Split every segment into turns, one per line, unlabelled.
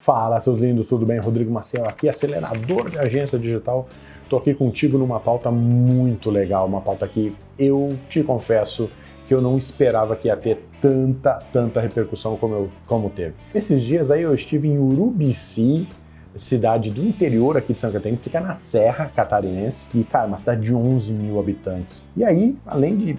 Fala, seus lindos, tudo bem? Rodrigo Maciel aqui, acelerador de agência digital. Estou aqui contigo numa pauta muito legal, uma pauta que eu te confesso que eu não esperava que ia ter tanta repercussão como teve. Esses dias aí eu estive em Urubici, cidade do interior aqui de Santa Catarina, que fica na Serra Catarinense, e, cara, uma cidade de 11 mil habitantes. E aí, além de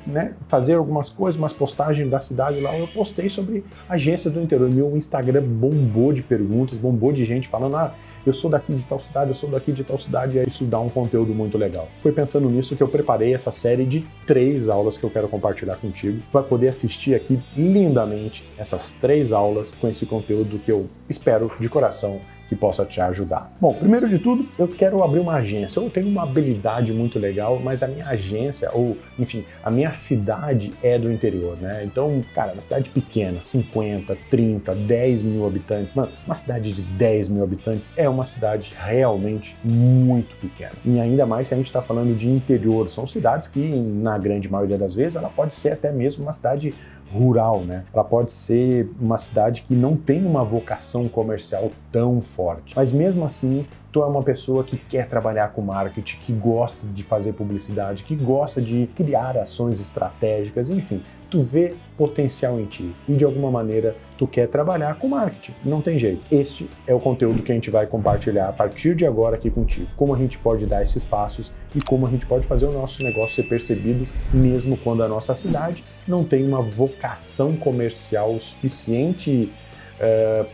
fazer algumas coisas, umas postagens da cidade lá, eu postei sobre agência do interior. Meu Instagram bombou de perguntas, bombou de gente falando, eu sou daqui de tal cidade, eu sou daqui de tal cidade, e aí isso dá um conteúdo muito legal. Foi pensando nisso que eu preparei essa série de 3 aulas que eu quero compartilhar contigo. Tu vai poder assistir aqui lindamente essas 3 aulas com esse conteúdo que eu espero de coração que possa te ajudar. Bom, primeiro de tudo, eu quero abrir uma agência. Eu tenho uma habilidade muito legal, mas a minha agência, ou enfim, a minha cidade é do interior, né? Então, cara, uma cidade pequena, 50, 30, 10 mil habitantes. Mano, uma cidade de 10 mil habitantes é uma cidade realmente muito pequena. E ainda mais se a gente está falando de interior. São cidades que, na grande maioria das vezes, ela pode ser até mesmo uma cidade rural, né? Ela pode ser uma cidade que não tem uma vocação comercial tão forte. Mas mesmo assim, tu é uma pessoa que quer trabalhar com marketing, que gosta de fazer publicidade, que gosta de criar ações estratégicas, enfim, tu vê potencial em ti e de alguma maneira tu quer trabalhar com marketing. Não tem jeito. Este é o conteúdo que a gente vai compartilhar a partir de agora aqui contigo. Como a gente pode dar esses passos e como a gente pode fazer o nosso negócio ser percebido mesmo quando a nossa cidade não tem uma vocação comercial suficiente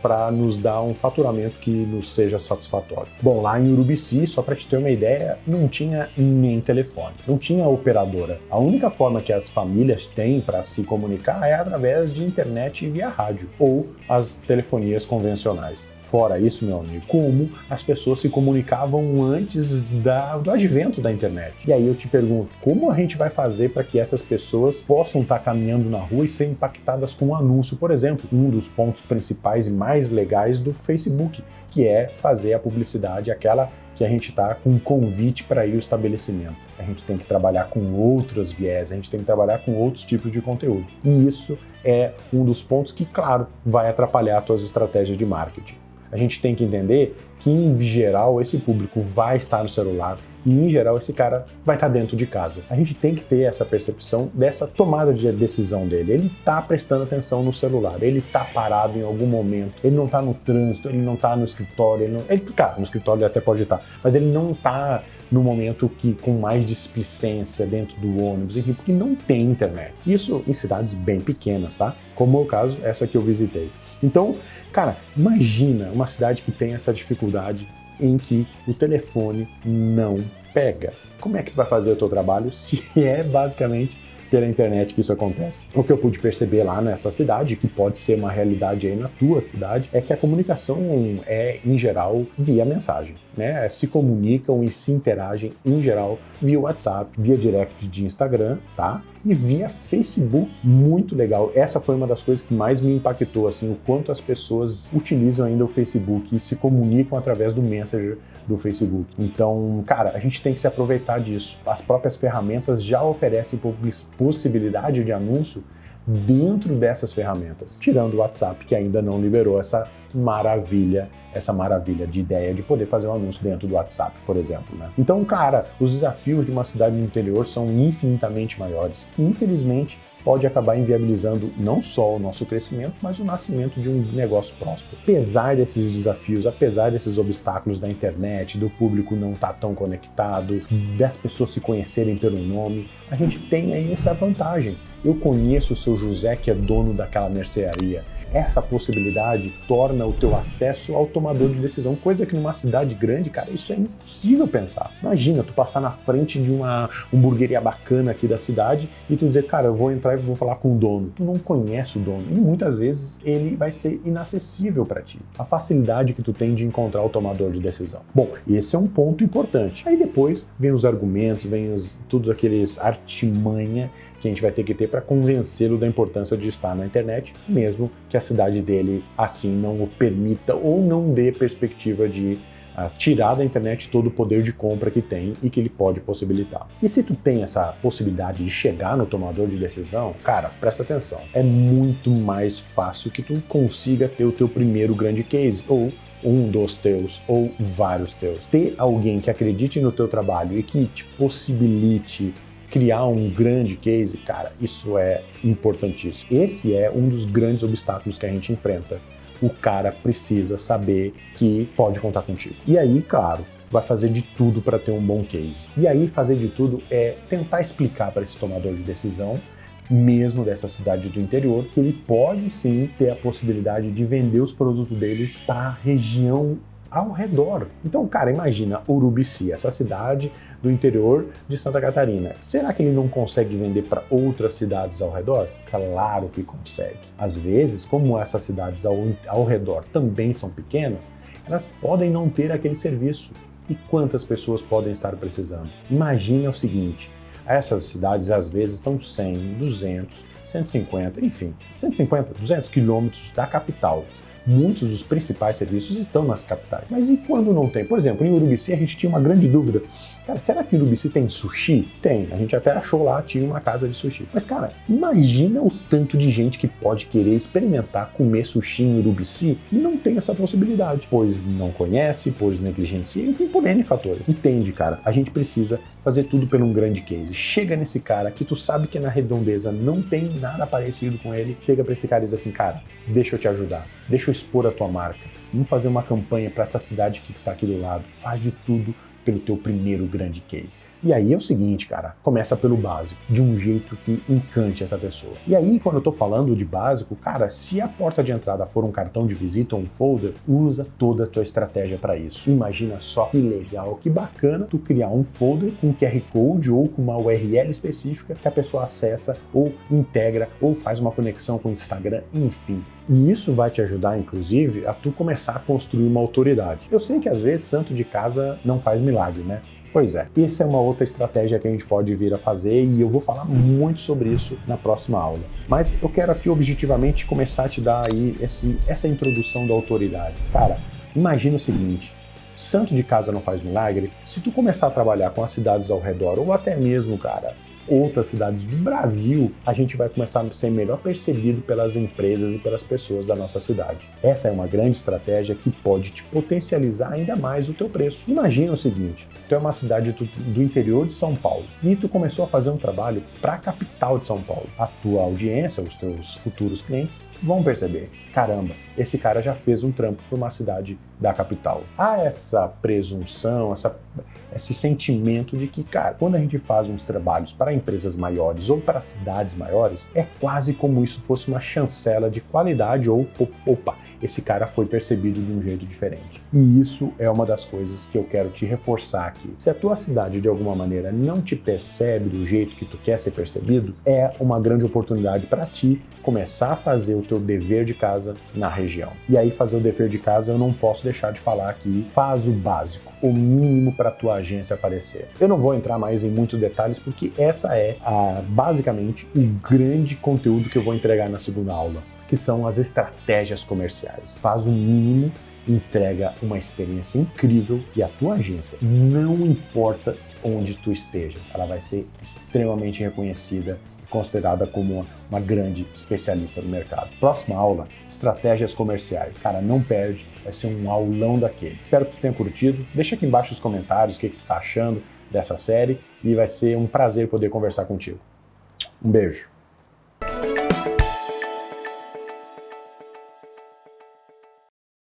para nos dar um faturamento que nos seja satisfatório. Bom, lá em Urubici, só para te ter uma ideia, não tinha nem telefone, não tinha operadora. A única forma que as famílias têm para se comunicar é através de internet via rádio ou as telefonias convencionais. Fora isso, meu amigo, como as pessoas se comunicavam antes do advento da internet. E aí eu te pergunto, como a gente vai fazer para que essas pessoas possam estar caminhando na rua e ser impactadas com um anúncio? Por exemplo, um dos pontos principais e mais legais do Facebook, que é fazer a publicidade, aquela que a gente está com um convite para ir ao estabelecimento. A gente tem que trabalhar com outros viés, a gente tem que trabalhar com outros tipos de conteúdo. E isso é um dos pontos que, claro, vai atrapalhar as tuas estratégias de marketing. A gente tem que entender que, em geral, esse público vai estar no celular e, em geral, esse cara vai estar dentro de casa. A gente tem que ter essa percepção dessa tomada de decisão dele. Ele está prestando atenção no celular, ele está parado em algum momento, ele não está no trânsito, ele não está no escritório, no escritório ele até pode estar, mas ele não está no momento que com mais displicência dentro do ônibus, enfim, porque não tem internet. Isso em cidades bem pequenas, tá? Como é o caso, essa que eu visitei. Então, cara, imagina uma cidade que tem essa dificuldade em que o telefone não pega. Como é que tu vai fazer o teu trabalho se é basicamente pela internet que isso acontece? O que eu pude perceber lá nessa cidade, que pode ser uma realidade aí na tua cidade, é que a comunicação é, em geral, via mensagem, né? Se comunicam e se interagem, em geral, via WhatsApp, via direct de Instagram, tá? E via Facebook. Muito legal. Essa foi uma das coisas que mais me impactou, assim, o quanto as pessoas utilizam ainda o Facebook e se comunicam através do Messenger do Facebook. Então, cara, a gente tem que se aproveitar disso. As próprias ferramentas já oferecem possibilidade de anúncio dentro dessas ferramentas, tirando o WhatsApp, que ainda não liberou essa maravilha de ideia de poder fazer um anúncio dentro do WhatsApp, por exemplo, né? Então, cara, os desafios de uma cidade no interior são infinitamente maiores. E, infelizmente, pode acabar inviabilizando não só o nosso crescimento, mas o nascimento de um negócio próspero. Apesar desses desafios, apesar desses obstáculos da internet, do público não estar tão conectado, das pessoas se conhecerem pelo nome, a gente tem aí essa vantagem. Eu conheço o seu José, que é dono daquela mercearia. Essa possibilidade torna o teu acesso ao tomador de decisão, coisa que numa cidade grande, cara, isso é impossível pensar. Imagina, tu passar na frente de uma hamburgueria bacana aqui da cidade e tu dizer, cara, eu vou entrar e vou falar com o dono. Tu não conhece o dono e muitas vezes ele vai ser inacessível para ti. A facilidade que tu tem de encontrar o tomador de decisão. Bom, esse é um ponto importante. Aí depois vem os argumentos, todos aqueles artimanha que a gente vai ter que ter para convencê-lo da importância de estar na internet, mesmo que a cidade dele assim não o permita ou não dê perspectiva de tirar da internet todo o poder de compra que tem e que ele pode possibilitar. E se tu tem essa possibilidade de chegar no tomador de decisão, cara, presta atenção, é muito mais fácil que tu consiga ter o teu primeiro grande case ou um dos teus ou vários teus. Ter alguém que acredite no teu trabalho e que te possibilite criar um grande case, cara, isso é importantíssimo. Esse é um dos grandes obstáculos que a gente enfrenta. O cara precisa saber que pode contar contigo. E aí, claro, vai fazer de tudo para ter um bom case. E aí, fazer de tudo é tentar explicar para esse tomador de decisão, mesmo dessa cidade do interior, que ele pode sim ter a possibilidade de vender os produtos deles para a região ao redor. Então, cara, imagina Urubici, essa cidade do interior de Santa Catarina. Será que ele não consegue vender para outras cidades ao redor? Claro que consegue. Às vezes, como essas cidades ao redor também são pequenas, elas podem não ter aquele serviço. E quantas pessoas podem estar precisando? Imagina o seguinte, essas cidades às vezes estão 100, 200, 150, enfim, 150, 200 quilômetros da capital. Muitos dos principais serviços estão nas capitais. Mas e quando não tem? Por exemplo, em Urubici a gente tinha uma grande dúvida. Cara, será que em Urubici tem sushi? Tem. A gente até achou lá, tinha uma casa de sushi. Mas, cara, imagina o tanto de gente que pode querer experimentar comer sushi em Urubici e não tem essa possibilidade. Pois não conhece, pois negligencia, enfim, por N fatores. Entende, cara? A gente precisa fazer tudo por um grande case. Chega nesse cara que tu sabe que na redondeza não tem nada parecido com ele. Chega pra esse cara e diz assim, cara, deixa eu te ajudar. Deixa eu expor a tua marca. Vamos fazer uma campanha para essa cidade que tá aqui do lado. Faz de tudo pelo teu primeiro grande case. E aí é o seguinte, cara, começa pelo básico, de um jeito que encante essa pessoa. E aí, quando eu tô falando de básico, cara, se a porta de entrada for um cartão de visita ou um folder, usa toda a tua estratégia para isso. Imagina só que legal, que bacana tu criar um folder com QR Code ou com uma URL específica que a pessoa acessa ou integra ou faz uma conexão com o Instagram, enfim. E isso vai te ajudar, inclusive, a tu começar a construir uma autoridade. Eu sei que às vezes santo de casa não faz milagre, né? Pois é, essa é uma outra estratégia que a gente pode vir a fazer e eu vou falar muito sobre isso na próxima aula. Mas eu quero aqui objetivamente começar a te dar aí essa introdução da autoridade. Cara, imagina o seguinte, santo de casa não faz milagre, se tu começar a trabalhar com as cidades ao redor ou até mesmo, cara, outras cidades do Brasil, a gente vai começar a ser melhor percebido pelas empresas e pelas pessoas da nossa cidade. Essa é uma grande estratégia que pode te potencializar ainda mais o teu preço. Imagina o seguinte, tu é uma cidade do interior de São Paulo e tu começou a fazer um trabalho para a capital de São Paulo. A tua audiência, os teus futuros clientes, vão perceber, caramba, esse cara já fez um trampo para uma cidade da capital. Há essa presunção, esse sentimento de que, cara, quando a gente faz uns trabalhos para empresas maiores ou para cidades maiores, é quase como isso fosse uma chancela de qualidade ou, opa, esse cara foi percebido de um jeito diferente. E isso é uma das coisas que eu quero te reforçar aqui. Se a tua cidade, de alguma maneira, não te percebe do jeito que tu quer ser percebido, é uma grande oportunidade para ti começar a fazer o teu dever de casa na região. E aí, fazer o dever de casa, eu não posso deixar de falar aqui, faz o básico, o mínimo para a tua agência aparecer. Eu não vou entrar mais em muitos detalhes, porque essa é, basicamente, o grande conteúdo que eu vou entregar na segunda aula, que são as estratégias comerciais. Faz o mínimo, entrega uma experiência incrível e a tua agência, não importa onde tu esteja, ela vai ser extremamente reconhecida, considerada como uma grande especialista do mercado. Próxima aula, estratégias comerciais. Cara, não perde, vai ser um aulão daquele. Espero que tu tenha curtido. Deixa aqui embaixo nos comentários o que tu tá achando dessa série e vai ser um prazer poder conversar contigo. Um beijo.